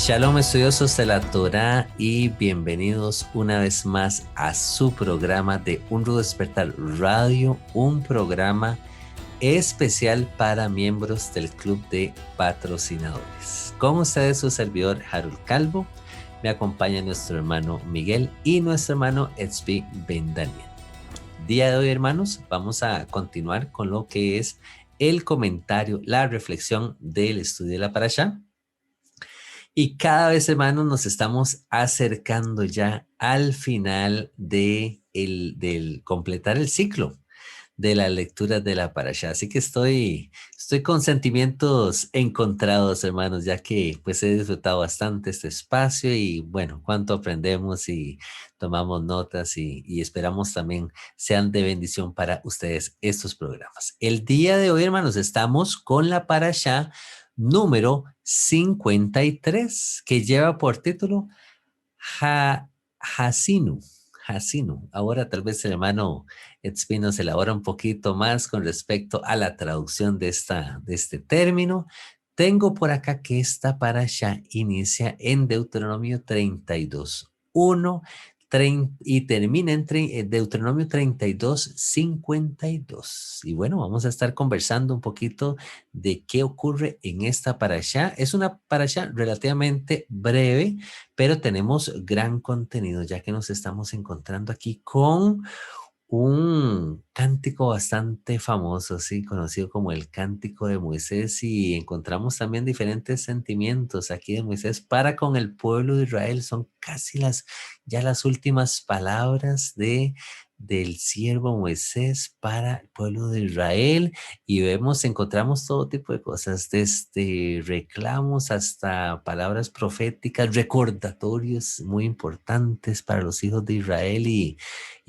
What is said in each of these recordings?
Shalom, estudiosos de la Torá, y bienvenidos una vez más a su programa de Un Rudo Despertar Radio, un programa especial para miembros del Club de Patrocinadores. Con ustedes su servidor Harold Calvo, me acompaña nuestro hermano Miguel y nuestro hermano Etzvi Ben Daniel. Día de hoy, hermanos, vamos a continuar con lo que es el comentario, la reflexión del estudio de la Parashá. Y cada vez, hermanos, nos estamos acercando ya al final del completar el ciclo de la lectura de la Parashá. Así que estoy con sentimientos encontrados, hermanos, ya que pues he disfrutado bastante este espacio y bueno, cuánto aprendemos y tomamos notas y esperamos también sean de bendición para ustedes estos programas. El día de hoy, hermanos, estamos con la Parashá número 53, que lleva por título Hasinu. Hasinu. Ahora tal vez el hermano Etzvi nos elabora un poquito más con respecto a la traducción de este término. Tengo por acá que esta parasha inicia en Deuteronomio 32:1 y termina en Deuteronomio 32:52. Y bueno, vamos a estar conversando un poquito de qué ocurre en esta parasha. Es una parasha relativamente breve, pero tenemos gran contenido, ya que nos estamos encontrando aquí con un cántico bastante famoso, sí, conocido como el Cántico de Moisés, y encontramos también diferentes sentimientos aquí de Moisés para con el pueblo de Israel. Son casi ya las últimas palabras del siervo Moisés para el pueblo de Israel, y encontramos todo tipo de cosas, desde reclamos hasta palabras proféticas, recordatorios muy importantes para los hijos de Israel, y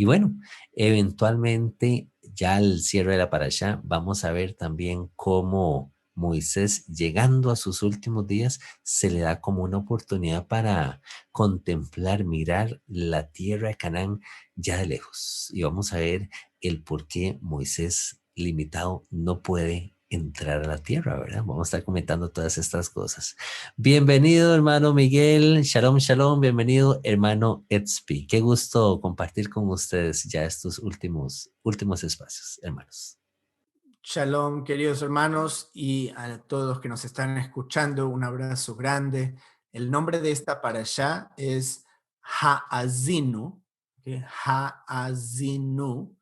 bueno, eventualmente, ya al cierre de la parashá, vamos a ver también cómo Moisés, llegando a sus últimos días, se le da como una oportunidad para contemplar, mirar la tierra de Canaán ya de lejos. Y vamos a ver el por qué Moisés, limitado, no puede entrar a la tierra, ¿verdad? Vamos a estar comentando todas estas cosas. Bienvenido, hermano Miguel. Shalom, shalom. Bienvenido, hermano Etzvi. Qué gusto compartir con ustedes ya estos últimos espacios, hermanos. Shalom, queridos hermanos, y a todos que nos están escuchando, un abrazo grande. El nombre de esta parashá es Ha'azinu, ¿okay? Ha'azinu,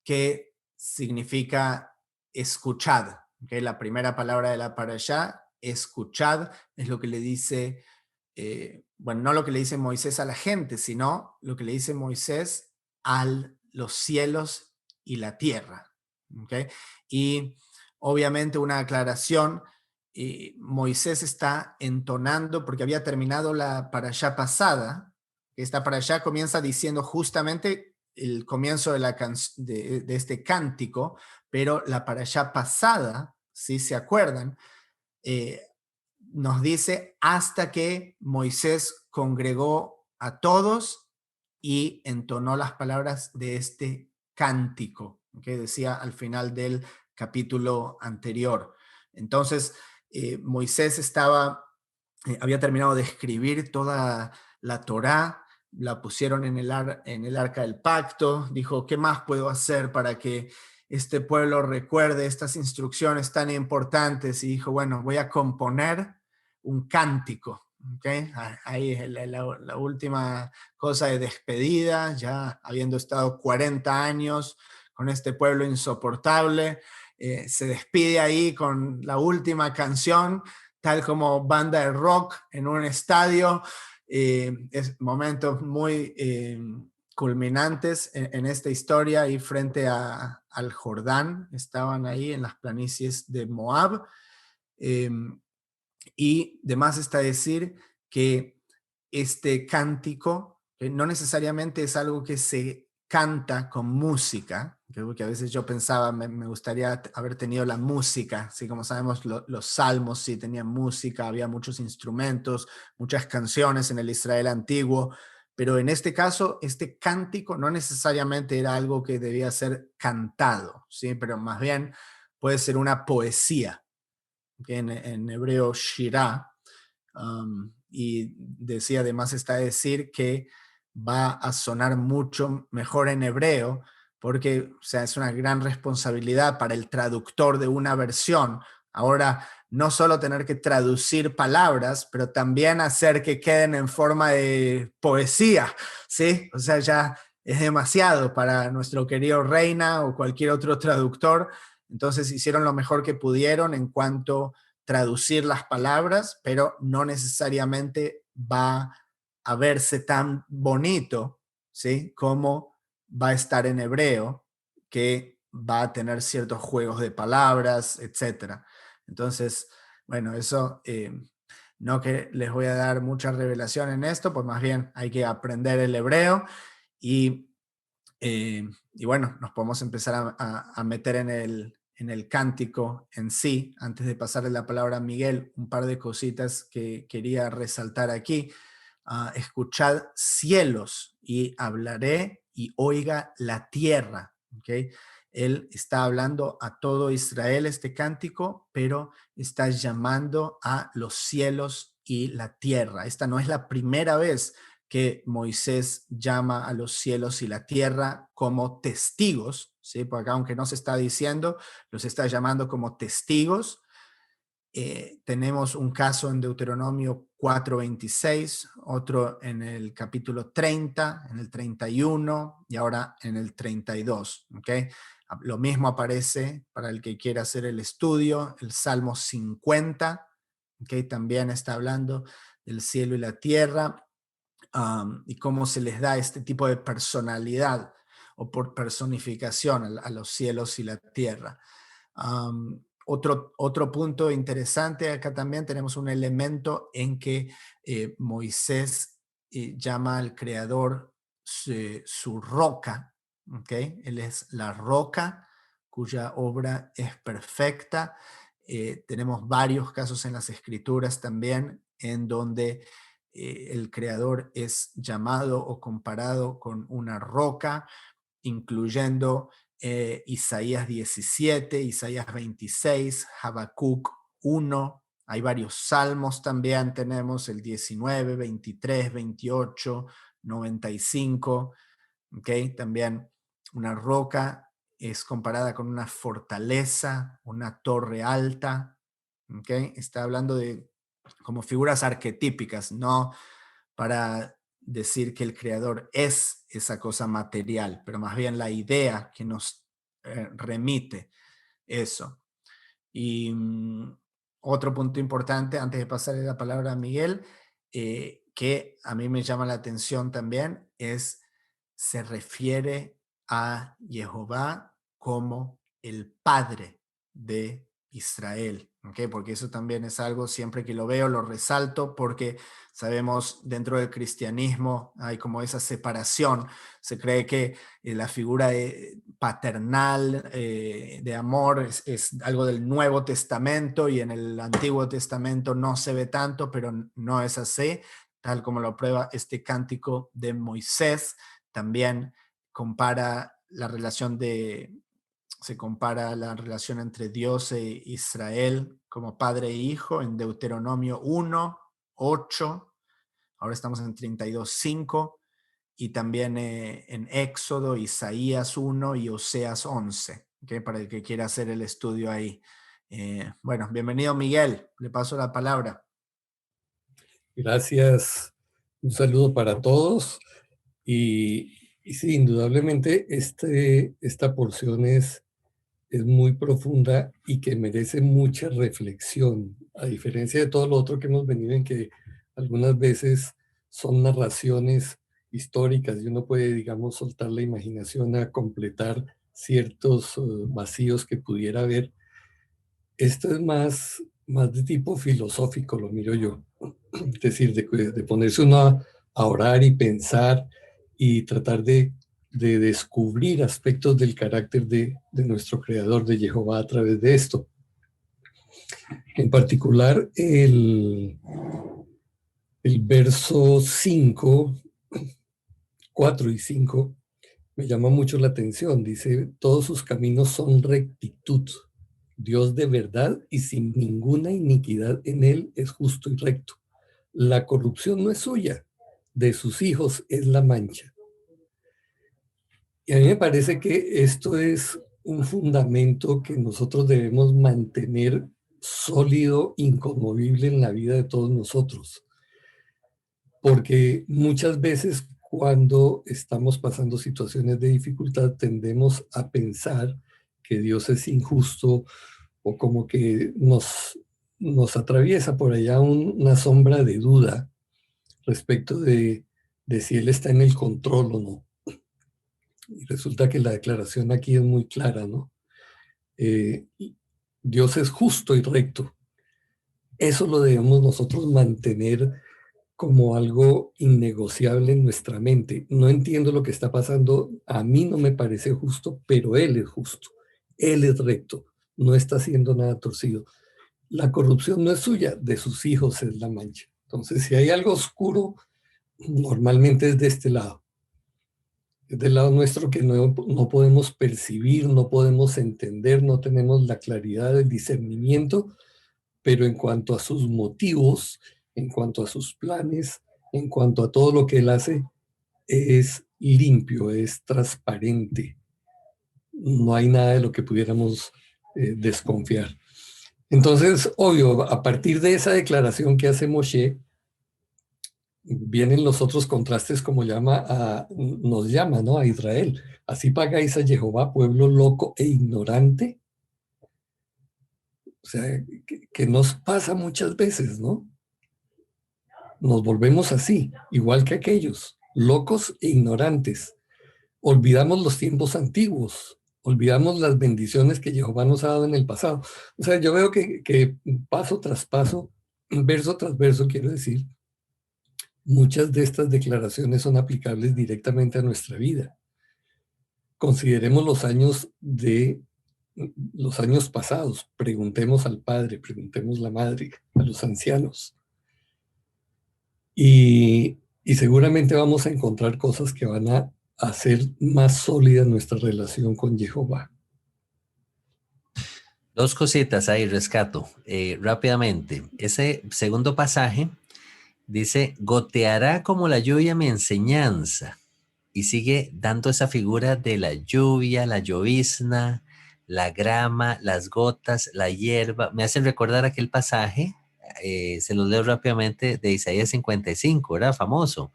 que significa escuchad. ¿Okay? La primera palabra de la parashá, escuchad, es lo que le dice, bueno, no lo que le dice Moisés a la gente, sino lo que le dice Moisés a los cielos y la tierra. ¿Okay? Y obviamente una aclaración, Moisés está entonando, porque había terminado la parashá pasada. Esta parashá comienza diciendo justamente el comienzo de este cántico, pero la parashá pasada, si se acuerdan, nos dice hasta que Moisés congregó a todos y entonó las palabras de este cántico, que decía al final del capítulo anterior. Entonces, Moisés había terminado de escribir toda la Torá, la pusieron en el arca del pacto, dijo, ¿qué más puedo hacer para que este pueblo recuerde estas instrucciones tan importantes? Y dijo, bueno, voy a componer un cántico. ¿Okay? Ahí es la última cosa de despedida, ya habiendo estado 40 años con este pueblo insoportable, se despide ahí con la última canción, tal como banda de rock en un estadio. Es momentos muy culminantes en esta historia, y frente al Jordán, estaban ahí en las planicies de Moab. Y demás está decir que este cántico no necesariamente es algo que se canta con música, porque a veces yo pensaba, me gustaría haber tenido la música, así como sabemos los salmos sí tenían música, había muchos instrumentos, muchas canciones en el Israel antiguo, pero en este caso, este cántico no necesariamente era algo que debía ser cantado, ¿sí? Pero más bien puede ser una poesía, que en hebreo shirah, y decía, además está decir que va a sonar mucho mejor en hebreo, porque o sea, es una gran responsabilidad para el traductor de una versión. Ahora, no solo tener que traducir palabras, pero también hacer que queden en forma de poesía, ¿sí? O sea, ya es demasiado para nuestro querido Reina o cualquier otro traductor. Entonces hicieron lo mejor que pudieron en cuanto a traducir las palabras, pero no necesariamente va a verse tan bonito, ¿sí? Como va a estar en hebreo, que va a tener ciertos juegos de palabras, etcétera. Entonces, bueno, eso no que les voy a dar mucha revelación en esto, pues más bien hay que aprender el hebreo y, y bueno, nos podemos empezar a meter en el cántico en sí. Antes de pasarle la palabra a Miguel, un par de cositas que quería resaltar aquí. Escuchad cielos y hablaré y oiga la tierra. ¿Okay? Él está hablando a todo Israel este cántico, pero está llamando a los cielos y la tierra. Esta no es la primera vez que Moisés llama a los cielos y la tierra como testigos, ¿sí? Porque acá, aunque no se está diciendo, los está llamando como testigos. Tenemos un caso en Deuteronomio 4:26, otro en el capítulo 30, en el 31 y ahora en el 32. ¿Okay? Lo mismo aparece para el que quiera hacer el estudio, el Salmo 50, ¿okay? También está hablando del cielo y la tierra, y cómo se les da este tipo de personalidad o por personificación a los cielos y la tierra. Otro punto interesante, acá también tenemos un elemento en que Moisés llama al Creador su roca, ¿okay? Él es la roca cuya obra es perfecta. Tenemos varios casos en las escrituras también en donde el Creador es llamado o comparado con una roca, incluyendo Isaías 17, Isaías 26, Habacuc 1. Hay varios salmos también, tenemos el 19, 23, 28, 95. ¿Okay? También una roca es comparada con una fortaleza, una torre alta. ¿Okay? Está hablando de como figuras arquetípicas, no para decir que el creador es esa cosa material, pero más bien la idea que nos remite eso. Y otro punto importante, antes de pasarle la palabra a Miguel, que a mí me llama la atención también, se refiere a Jehová como el Padre de Israel, ¿okay? Porque eso también es algo, siempre que lo veo, lo resalto, porque sabemos dentro del cristianismo hay como esa separación. Se cree que la figura paternal de amor es algo del Nuevo Testamento y en el Antiguo Testamento no se ve tanto, pero no es así, tal como lo prueba este cántico de Moisés. También compara la relación se compara la relación entre Dios e Israel como padre e hijo en Deuteronomio 1, 8, ahora estamos en 32, 5, y también en Éxodo, Isaías 1 y Oseas 11, ¿okay? Para el que quiera hacer el estudio ahí. Bueno, bienvenido Miguel, le paso la palabra. Gracias, un saludo para todos y sí, indudablemente esta porción es muy profunda y que merece mucha reflexión, a diferencia de todo lo otro que hemos venido en que algunas veces son narraciones históricas y uno puede, digamos, soltar la imaginación a completar ciertos vacíos que pudiera haber. Esto es más de tipo filosófico, lo miro yo. Es decir, de ponerse uno a orar y pensar y tratar de descubrir aspectos del carácter de nuestro Creador, de Jehová, a través de esto. En particular, el verso 5, 4 y 5, me llama mucho la atención. Dice, todos sus caminos son rectitud. Dios de verdad y sin ninguna iniquidad en él es justo y recto. La corrupción no es suya, de sus hijos es la mancha. Y a mí me parece que esto es un fundamento que nosotros debemos mantener sólido, inconmovible en la vida de todos nosotros. Porque muchas veces cuando estamos pasando situaciones de dificultad tendemos a pensar que Dios es injusto o como que nos atraviesa por allá una sombra de duda respecto de si Él está en el control o no. Y resulta que la declaración aquí es muy clara, ¿no? Eh, Dios es justo y recto. Eso lo debemos nosotros mantener como algo innegociable en nuestra mente. No entiendo lo que está pasando, a mí no me parece justo, pero Él es justo, Él es recto, no está haciendo nada torcido. La corrupción no es suya, de sus hijos es la mancha. Entonces, si hay algo oscuro, normalmente es de este lado. Es del lado nuestro que no podemos percibir, no podemos entender, no tenemos la claridad del discernimiento, pero en cuanto a sus motivos, en cuanto a sus planes, en cuanto a todo lo que él hace, es limpio, es transparente. No hay nada de lo que pudiéramos desconfiar. Entonces, obvio, a partir de esa declaración que hace Moshe, vienen los otros contrastes como nos llama, ¿no? A Israel. Así pagáis a Jehová, pueblo loco e ignorante. O sea, que nos pasa muchas veces, ¿no? Nos volvemos así, igual que aquellos, locos e ignorantes. Olvidamos los tiempos antiguos, olvidamos las bendiciones que Jehová nos ha dado en el pasado. O sea, yo veo que paso tras paso, verso tras verso, quiero decir, muchas de estas declaraciones son aplicables directamente a nuestra vida. Consideremos los años pasados, preguntemos al padre, preguntemos a la madre, a los ancianos. Y seguramente vamos a encontrar cosas que van a hacer más sólida nuestra relación con Jehová. Dos cositas ahí rescato rápidamente. Ese segundo pasaje dice, goteará como la lluvia mi enseñanza. Y sigue dando esa figura de la lluvia, la llovizna, la grama, las gotas, la hierba. Me hacen recordar aquel pasaje, se los leo rápidamente, de Isaías 55, ¿verdad? Famoso.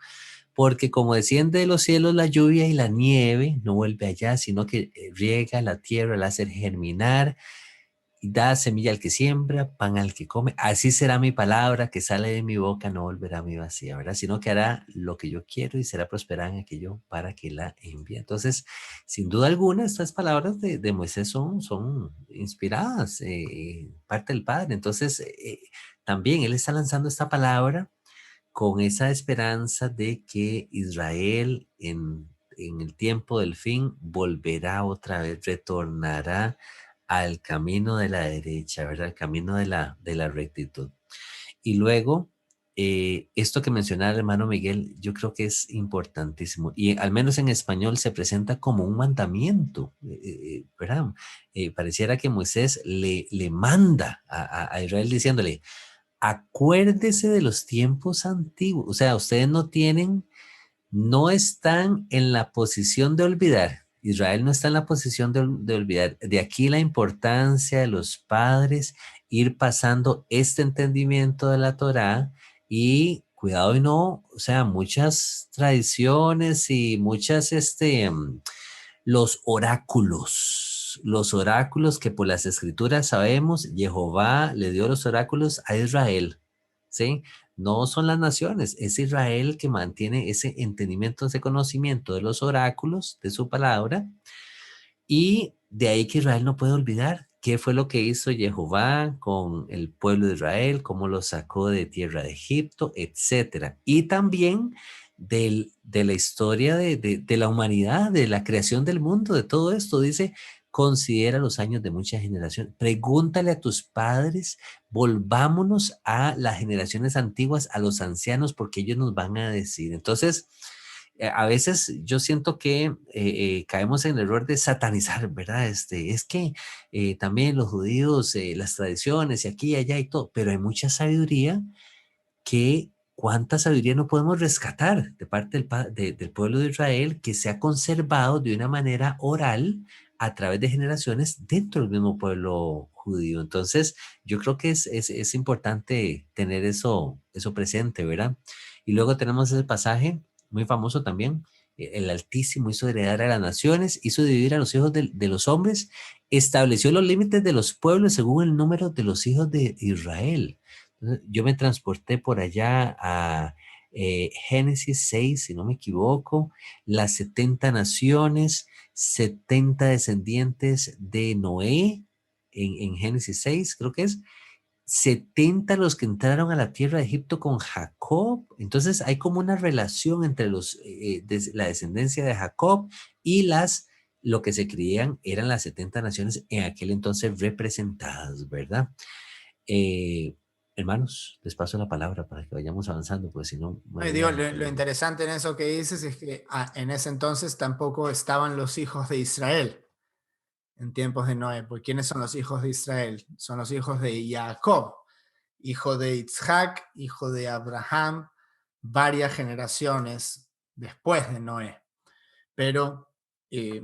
Porque como desciende de los cielos la lluvia y la nieve, no vuelve allá, sino que riega la tierra, la hace germinar, y da semilla al que siembra, pan al que come. Así será mi palabra que sale de mi boca, no volverá a mi vacía, ¿verdad? Sino que hará lo que yo quiero y será prosperada en aquello para que la envíe. Entonces, sin duda alguna, estas palabras de Moisés son inspiradas, parte del Padre. Entonces, también él está lanzando esta palabra con esa esperanza de que Israel en el tiempo del fin volverá otra vez, retornará al camino de la derecha, ¿verdad? Al camino de la rectitud. Y luego, esto que mencionaba el hermano Miguel, yo creo que es importantísimo. Y al menos en español se presenta como un mandamiento, ¿verdad? Pareciera que Moisés le manda a Israel diciéndole, acuérdese de los tiempos antiguos. O sea, ustedes no están en la posición de olvidar. Israel no está en la posición de olvidar. De aquí la importancia de los padres ir pasando este entendimiento de la Torá y cuidado y no, o sea, muchas tradiciones y los oráculos que por las escrituras sabemos, Jehová le dio los oráculos a Israel, ¿sí? No son las naciones, es Israel que mantiene ese entendimiento, ese conocimiento de los oráculos, de su palabra, y de ahí que Israel no puede olvidar qué fue lo que hizo Jehová con el pueblo de Israel, cómo lo sacó de tierra de Egipto, etcétera. Y también de la historia de la humanidad, de la creación del mundo, de todo esto. Dice, considera los años de mucha generación. Pregúntale a tus padres, volvámonos a las generaciones antiguas, a los ancianos, porque ellos nos van a decir. Entonces, a veces yo siento que caemos en el error de satanizar, ¿verdad? Es que también los judíos, las tradiciones y aquí y allá y todo, pero hay mucha sabiduría que ¿cuánta sabiduría no podemos rescatar de parte del pueblo de Israel que se ha conservado de una manera oral a través de generaciones dentro del mismo pueblo judío? Entonces, yo creo que es importante tener eso presente, ¿verdad? Y luego tenemos ese pasaje muy famoso también. El Altísimo hizo heredar a las naciones, hizo dividir a los hijos de los hombres, estableció los límites de los pueblos según el número de los hijos de Israel. Entonces, yo me transporté por allá a Génesis 6, si no me equivoco, las 70 naciones, 70 descendientes de Noé, en Génesis 6, creo que es, 70 los que entraron a la tierra de Egipto con Jacob. Entonces hay como una relación entre la descendencia de Jacob y lo que se creían eran las 70 naciones en aquel entonces representadas, ¿verdad? Eh, Hermanos, les paso la palabra para que vayamos avanzando, pues si no, me Y voy a digo, lo perder. interesante en eso que dices es que en ese entonces tampoco estaban los hijos de Israel en tiempos de Noé. ¿Por quiénes son los hijos de Israel? Son los hijos de Jacob, hijo de Isaac, hijo de Abraham, varias generaciones después de Noé. Pero, eh,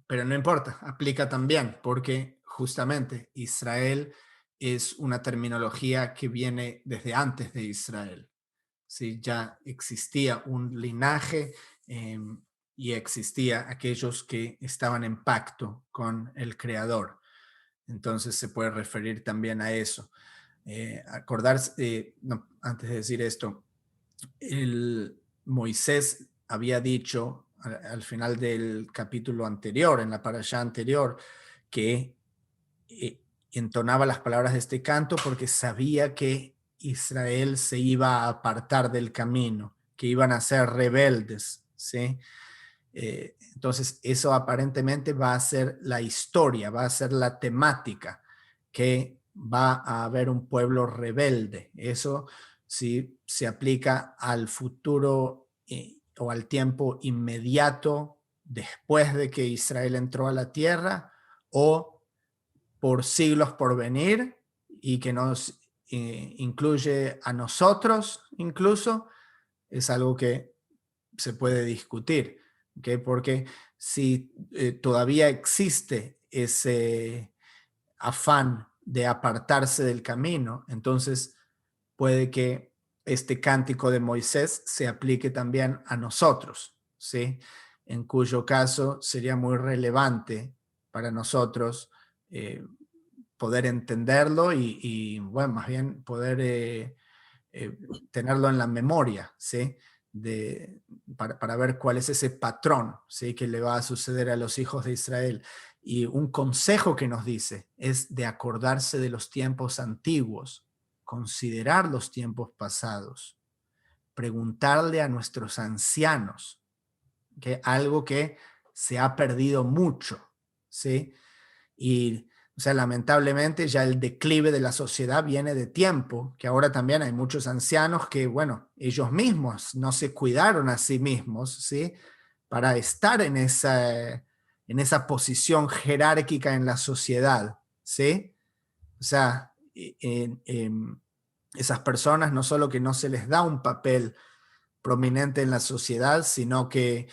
pero no importa, aplica también, porque justamente Israel es una terminología que viene desde antes de Israel. ¿Sí? Ya existía un linaje y existía aquellos que estaban en pacto con el Creador. Entonces se puede referir también a eso. Acordarse, no, antes de decir esto, Moisés había dicho al final del capítulo anterior, en la parashá anterior, que entonaba las palabras de este canto porque sabía que Israel se iba a apartar del camino, que iban a ser rebeldes, ¿sí? Entonces, eso aparentemente va a ser la historia, va a ser la temática, que va a haber un pueblo rebelde. Eso sí se aplica al futuro o al tiempo inmediato después de que Israel entró a la tierra o por siglos por venir y que nos incluye a nosotros incluso, es algo que se puede discutir, ¿okay? Porque si todavía existe ese afán de apartarse del camino, entonces puede que este cántico de Moisés se aplique también a nosotros, ¿sí? En cuyo caso sería muy relevante para nosotros poder entenderlo bueno, más bien poder tenerlo en la memoria, ¿sí? Para ver cuál es ese patrón, ¿sí? Que le va a suceder a los hijos de Israel. Y un consejo que nos dice es de acordarse de los tiempos antiguos, considerar los tiempos pasados, preguntarle a nuestros ancianos, que algo que se ha perdido mucho, ¿sí? Y, o sea, lamentablemente ya el declive de la sociedad viene de tiempo, que ahora también hay muchos ancianos que, bueno, ellos mismos no se cuidaron a sí mismos, ¿sí? Para estar en esa posición jerárquica en la sociedad, ¿sí? O sea, esas personas no solo que no se les da un papel prominente en la sociedad, sino que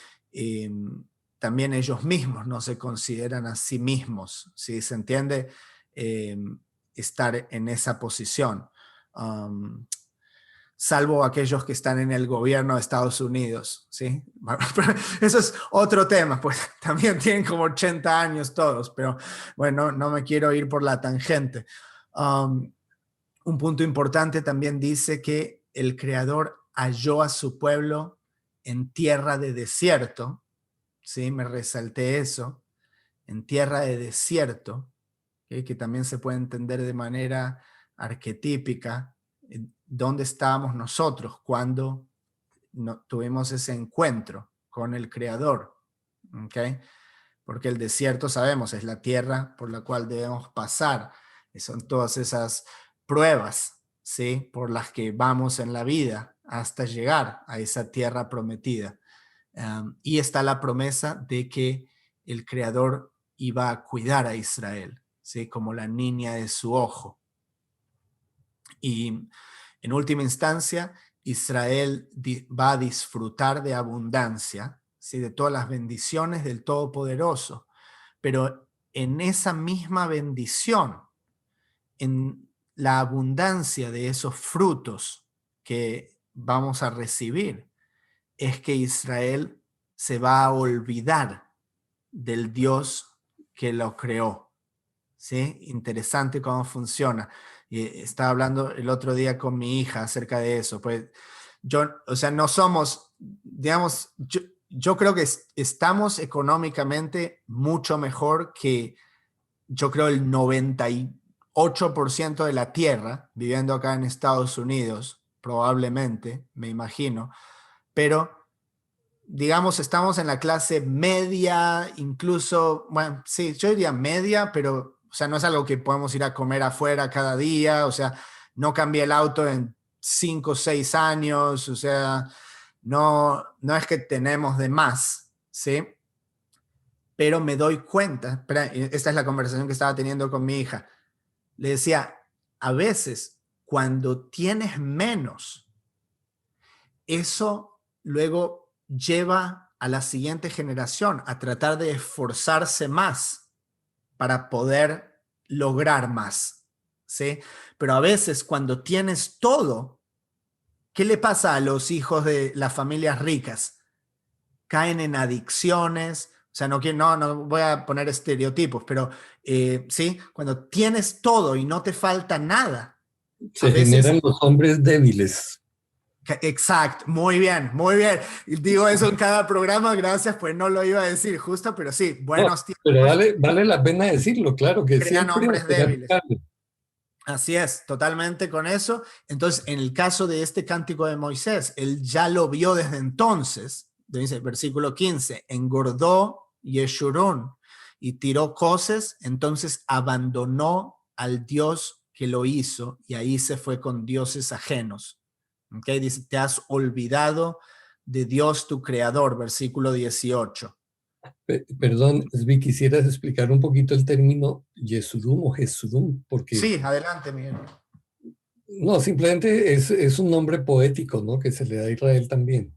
también ellos mismos no se consideran a sí mismos, ¿sí? ¿Se entiende? Estar en esa posición. Salvo aquellos que están en el gobierno de Estados Unidos, ¿sí? Eso es otro tema, pues también tienen como 80 años todos, pero bueno, no me quiero ir por la tangente. Un punto importante también dice que el Creador halló a su pueblo en tierra de desierto, ¿sí? Me resalté eso, en tierra de desierto, ¿sí? Que también se puede entender de manera arquetípica, dónde estábamos nosotros cuando tuvimos ese encuentro con el Creador, ¿okay? Porque el desierto, sabemos, es la tierra por la cual debemos pasar, y son todas esas pruebas, ¿sí? Por las que vamos en la vida hasta llegar a esa tierra prometida. Y está la promesa de que el Creador iba a cuidar a Israel, ¿sí? Como la niña de su ojo. Y en última instancia, Israel va a disfrutar de abundancia, ¿sí? De todas las bendiciones del Todopoderoso, pero en esa misma bendición, en la abundancia de esos frutos que vamos a recibir, es que Israel se va a olvidar del Dios que lo creó. ¿Sí? Interesante cómo funciona. Estaba hablando el otro día con mi hija acerca de eso. Pues o sea, no somos, digamos, yo creo que estamos económicamente mucho mejor que, yo creo, el 98% de la tierra, viviendo acá en Estados Unidos, probablemente, me imagino, pero digamos, estamos en la clase media, incluso, bueno, sí, yo diría media, pero, o sea, no es algo que podemos ir a comer afuera cada día, o sea, no cambié el auto en 5 o 6 años, o sea, no es que tenemos de más, ¿sí? Pero me doy cuenta, espera, esta es la conversación que estaba teniendo con mi hija, le decía, a veces, cuando tienes menos, eso luego lleva a la siguiente generación a tratar de esforzarse más para poder lograr más, ¿sí? Pero a veces cuando tienes todo, ¿qué le pasa a los hijos de las familias ricas? Caen en adicciones, o sea, no voy a poner estereotipos, pero sí, cuando tienes todo y no te falta nada, a Se veces. generan los hombres débiles. Exacto, muy bien, muy bien. Y digo eso en cada programa, gracias, pues no lo iba a decir justo, pero sí, No, buenos pero tiempos vale la pena decirlo, claro que crean siempre hombres será débiles. aplicable. Así es, totalmente con eso. Entonces, en el caso de este cántico de Moisés, él ya lo vio desde entonces, dice versículo 15, engordó Yeshurun y tiró coces, entonces abandonó al Dios que lo hizo y ahí se fue con dioses ajenos. Okay, dice, te has olvidado de Dios tu creador, versículo 18. Perdón, Svi, quisieras explicar un poquito el término Yesudum o Jesudum, porque Sí, adelante, Miguel. no, simplemente es un nombre poético, ¿no? Que se le da a Israel también.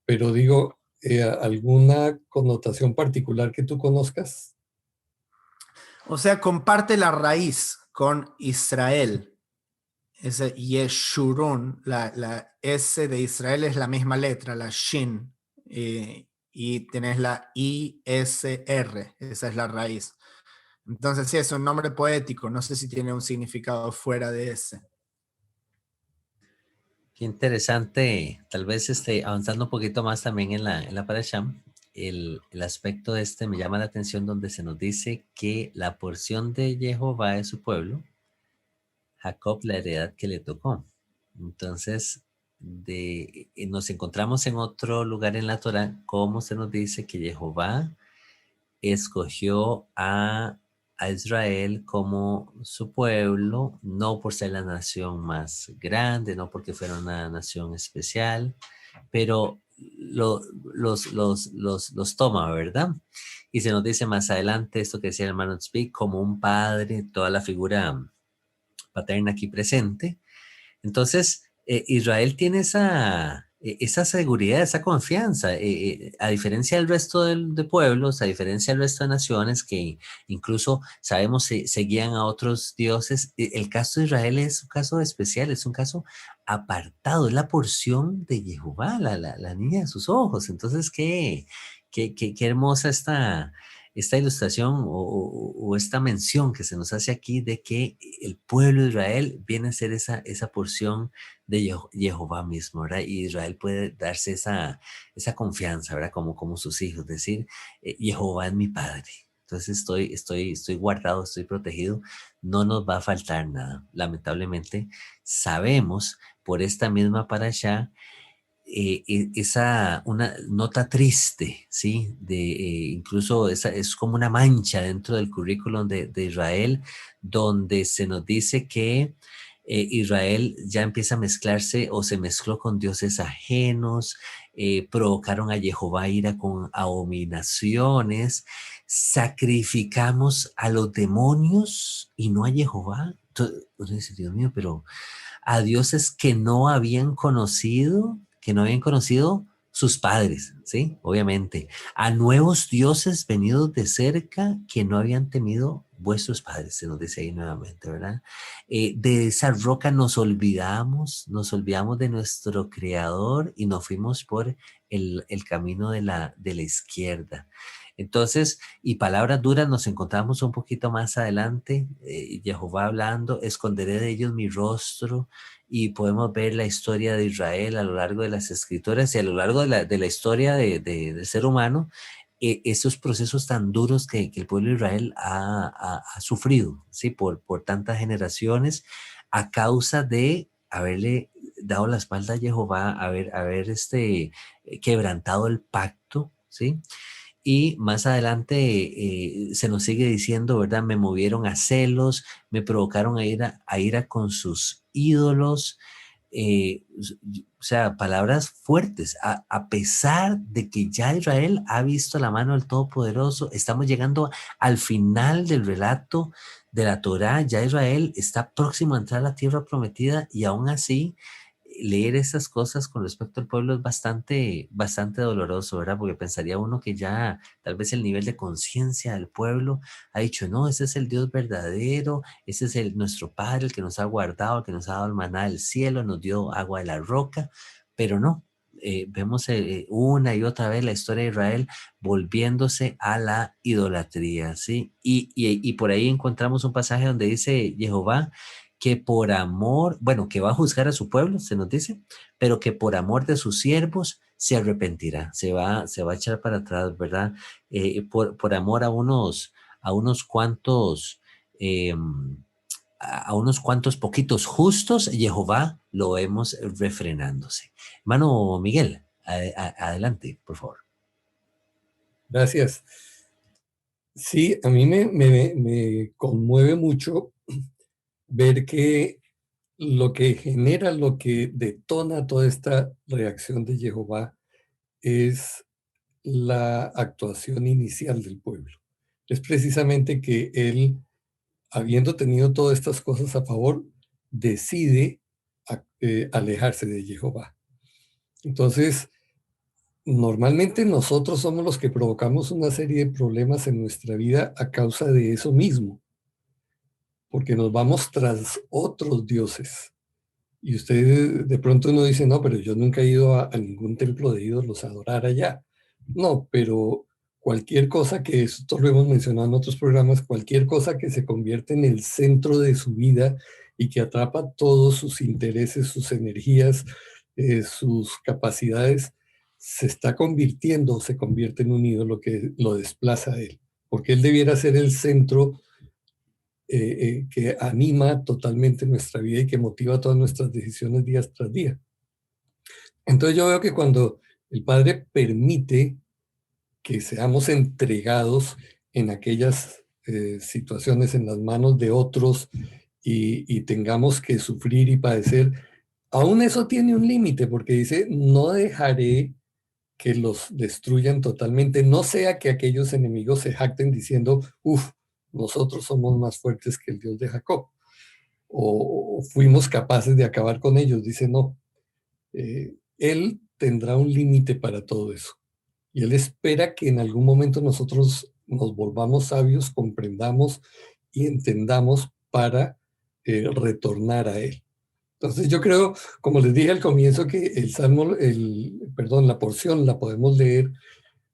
Pero digo, ¿alguna connotación particular que tú conozcas? O sea, comparte la raíz con Israel. Ese Yeshurun, la S de Israel es la misma letra, la Shin, y tenés la ISR, esa es la raíz. Entonces sí, es un nombre poético, no sé si tiene un significado fuera de ese. Qué interesante, tal vez avanzando un poquito más también en la parasha, el aspecto de este me llama la atención donde se nos dice que la porción de Jehová de su pueblo, Jacob la heredad que le tocó. Entonces, nos encontramos en otro lugar en la Torah, como se nos dice que Jehová escogió a Israel como su pueblo, no por ser la nación más grande, no porque fuera una nación especial, pero los toma, ¿verdad? Y se nos dice más adelante esto que decía el hermano Tzvi, como un padre, toda la figura paterna aquí presente. Entonces, Israel tiene esa seguridad, esa confianza, a diferencia del resto de pueblos, a diferencia del resto de naciones que incluso sabemos seguían a otros dioses. El caso de Israel es un caso especial, es un caso apartado, es la porción de Jehová, la niña de sus ojos. Entonces, qué hermosa esta ilustración o esta mención que se nos hace aquí de que el pueblo de Israel viene a ser esa porción de Jehová mismo, ¿verdad? Y Israel puede darse esa confianza, ¿verdad? Como sus hijos, decir, Jehová es mi Padre. Entonces estoy guardado, estoy protegido, no nos va a faltar nada. Lamentablemente, sabemos por esta misma parashá una nota triste, ¿sí? Incluso es como una mancha dentro del currículum de Israel, donde se nos dice que Israel ya empieza a mezclarse o se mezcló con dioses ajenos, provocaron a Jehová ira con abominaciones, sacrificamos a los demonios y no a Jehová. uno dice, Dios mío, pero a dioses que no habían conocido sus padres, ¿sí? Obviamente. A nuevos dioses venidos de cerca que no habían temido vuestros padres, se nos dice ahí nuevamente, ¿verdad? De esa roca nos olvidamos de nuestro creador y nos fuimos por el camino de la izquierda. Entonces, y palabras duras nos encontramos un poquito más adelante, Jehová hablando, esconderé de ellos mi rostro, y podemos ver la historia de Israel a lo largo de las escrituras y a lo largo de la historia del ser humano, esos procesos tan duros que el pueblo de Israel ha sufrido, ¿sí? Por tantas generaciones a causa de haberle dado la espalda a Jehová, haber quebrantado el pacto, ¿sí? Y más adelante se nos sigue diciendo, ¿verdad? Me movieron a celos, me provocaron a ira con sus ídolos. O sea, palabras fuertes. A pesar de que ya Israel ha visto la mano del Todopoderoso, estamos llegando al final del relato de la Torá. Ya Israel está próximo a entrar a la tierra prometida y aún así leer esas cosas con respecto al pueblo es bastante, bastante doloroso, ¿verdad? Porque pensaría uno que ya tal vez el nivel de conciencia del pueblo ha dicho, no, ese es el Dios verdadero, ese es nuestro Padre, el que nos ha guardado, el que nos ha dado el maná del cielo, nos dio agua de la roca, pero no. Vemos una y otra vez la historia de Israel volviéndose a la idolatría, ¿sí? Y por ahí encontramos un pasaje donde dice Jehová que por amor, bueno, que va a juzgar a su pueblo, se nos dice, pero que por amor de sus siervos se arrepentirá, se va a echar para atrás, ¿verdad? Por amor a unos cuantos, eh, a unos cuantos poquitos justos, Jehová lo vemos refrenándose. Hermano Miguel, adelante, por favor. Gracias. Sí, a mí me conmueve mucho ver que lo que detona toda esta reacción de Jehová es la actuación inicial del pueblo. Es precisamente que él, habiendo tenido todas estas cosas a favor, decide alejarse de Jehová. Entonces, normalmente nosotros somos los que provocamos una serie de problemas en nuestra vida a causa de eso mismo, porque nos vamos tras otros dioses. Y usted de pronto uno dice, no, pero yo nunca he ido a ningún templo de ídolos a adorar allá. No, pero cualquier cosa que, esto lo hemos mencionado en otros programas, cualquier cosa que se convierte en el centro de su vida y que atrapa todos sus intereses, sus energías, sus capacidades, se está convirtiendo, se convierte en un ídolo que lo desplaza a él, porque él debiera ser el centro que anima totalmente nuestra vida y que motiva todas nuestras decisiones día tras día. Entonces yo veo que cuando el Padre permite que seamos entregados en aquellas situaciones en las manos de otros y tengamos que sufrir y padecer, aún eso tiene un límite, porque dice, no dejaré que los destruyan totalmente, no sea que aquellos enemigos se jacten diciendo, uff, nosotros somos más fuertes que el Dios de Jacob, o fuimos capaces de acabar con ellos. Dice, no, Él tendrá un límite para todo eso. Y Él espera que en algún momento nosotros nos volvamos sabios, comprendamos y entendamos para retornar a Él. Entonces yo creo, como les dije al comienzo, que el Salmo, la porción la podemos leer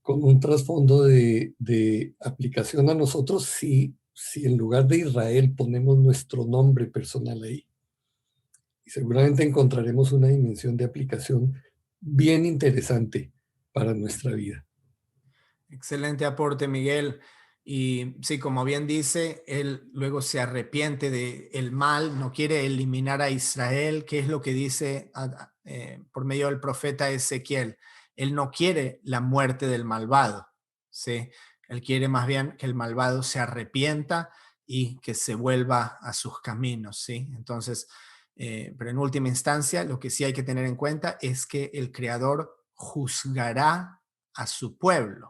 con un trasfondo de aplicación a nosotros si en lugar de Israel ponemos nuestro nombre personal ahí. Y seguramente encontraremos una dimensión de aplicación bien interesante para nuestra vida. Excelente aporte, Miguel. Y sí, como bien dice, él luego se arrepiente del mal, no quiere eliminar a Israel, que es lo que dice por medio del profeta Ezequiel. Él no quiere la muerte del malvado, ¿sí? Él quiere más bien que el malvado se arrepienta y que se vuelva a sus caminos, ¿sí? Entonces, pero en última instancia, lo que sí hay que tener en cuenta es que el Creador juzgará a su pueblo,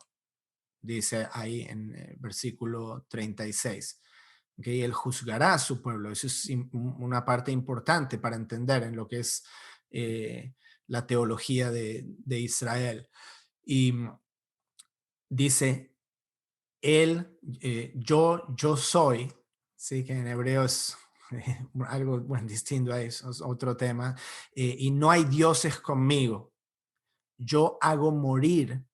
dice ahí en versículo 36. ¿okay? Él juzgará a su pueblo. Eso es una parte importante para entender en lo que es la teología de Israel. Y dice, yo soy, ¿sí? Que en hebreo es algo distinto a eso, es otro tema, y no hay dioses conmigo. Yo hago morir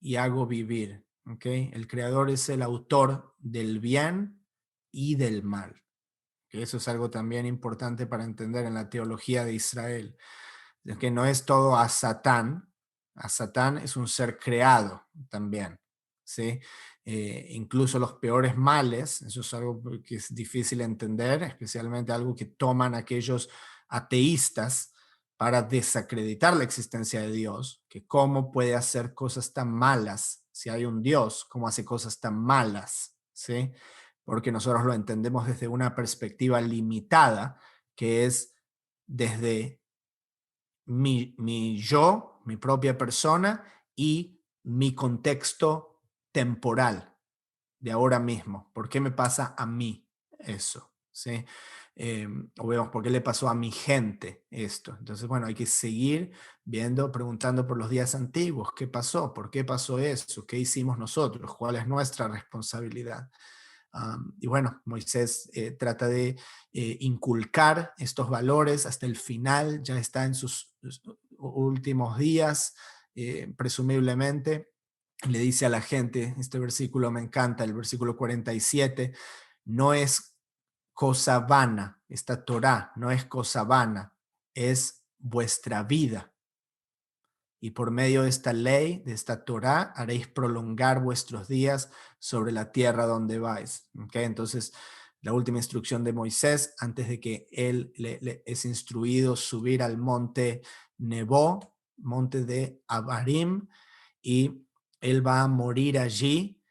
y hago vivir. ¿Okay? El creador es el autor del bien y del mal. ¿Okay? Eso es algo también importante para entender en la teología de Israel. Que no es todo a Satán. A Satán es un ser creado también. ¿Sí? Incluso los peores males, eso es algo que es difícil entender, especialmente algo que toman aquellos ateístas para desacreditar la existencia de Dios, que cómo puede hacer cosas tan malas si hay un Dios, cómo hace cosas tan malas, ¿sí? Porque nosotros lo entendemos desde una perspectiva limitada, que es desde mi yo, mi propia persona y mi contexto temporal de ahora mismo. ¿Por qué me pasa a mí eso? ¿Sí? O vemos por qué le pasó a mi gente esto. Entonces, bueno, hay que seguir viendo, preguntando por los días antiguos, ¿qué pasó? ¿Por qué pasó eso? ¿Qué hicimos nosotros? ¿Cuál es nuestra responsabilidad? Y bueno, Moisés trata de inculcar estos valores hasta el final, ya está en sus últimos días, presumiblemente. Le dice a la gente, este versículo me encanta, el versículo 47, no es cosa vana, esta Torá no es cosa vana, es vuestra vida. Y por medio de esta ley, de esta Torá, haréis prolongar vuestros días sobre la tierra donde vais. ¿Okay? Entonces, la última instrucción de Moisés, antes de que él le es instruido subir al monte Nebo, monte de Abarim, y él va a morir allí.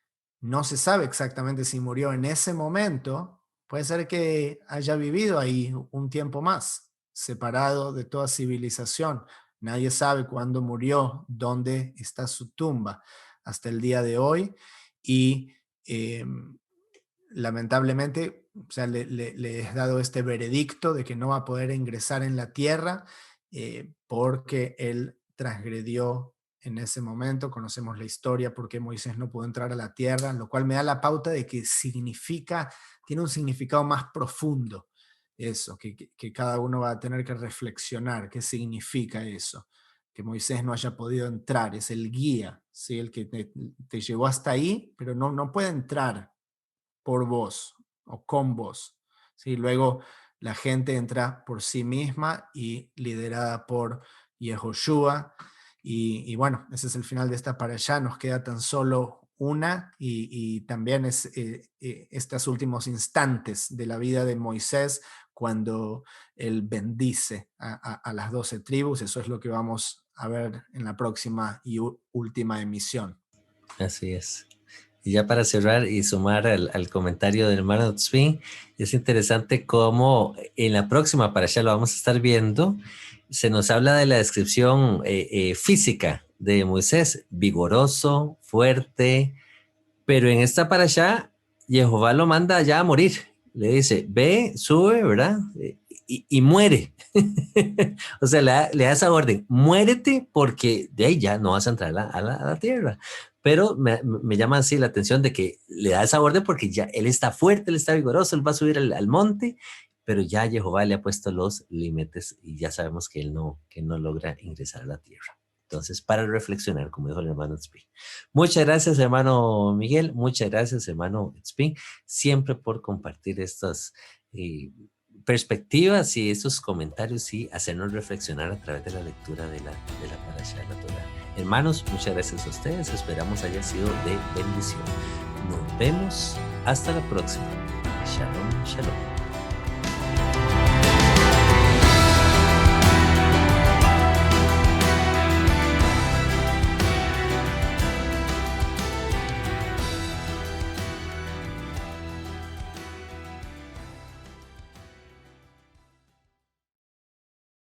No se sabe exactamente si murió en ese momento. Puede ser que haya vivido ahí un tiempo más, separado de toda civilización. Nadie sabe cuándo murió, dónde está su tumba hasta el día de hoy. Y lamentablemente, o sea, le es dado este veredicto de que no va a poder ingresar en la tierra porque él transgredió en ese momento. Conocemos la historia por qué Moisés no pudo entrar a la tierra, lo cual me da la pauta de que tiene un significado más profundo. Eso, que cada uno va a tener que reflexionar qué significa eso, que Moisés no haya podido entrar, es el guía, ¿sí? El que te llevó hasta ahí, pero no puede entrar por vos o con vos, ¿sí? Luego la gente entra por sí misma y liderada por Yehoshua, y bueno, ese es el final de esta parashá, nos queda tan solo una y también es estos últimos instantes de la vida de Moisés cuando él bendice a las 12 tribus. Eso es lo que vamos a ver en la próxima y última emisión. Así es. Y ya para cerrar y sumar al comentario del hermano Tzvi, es interesante cómo en la próxima parashá lo vamos a estar viendo, se nos habla de la descripción física de Moisés, vigoroso, fuerte, pero en esta parashá Jehová lo manda ya a morir. Le dice, ve, sube, ¿verdad? Y muere. O sea, le da esa orden, muérete porque de ahí ya no vas a entrar a la tierra. Pero me llama así la atención de que le da esa orden porque ya él está fuerte, él está vigoroso, él va a subir al monte, pero ya Jehová le ha puesto los límites y ya sabemos que él no logra ingresar a la tierra. Entonces, para reflexionar, como dijo el hermano Tzvi. Muchas gracias, hermano Miguel. Muchas gracias, hermano Tzvi, siempre por compartir estas perspectivas y estos comentarios y hacernos reflexionar a través de la lectura de la parashá de la Torá. Hermanos, muchas gracias a ustedes. Esperamos haya sido de bendición. Nos vemos hasta la próxima. Shalom, shalom.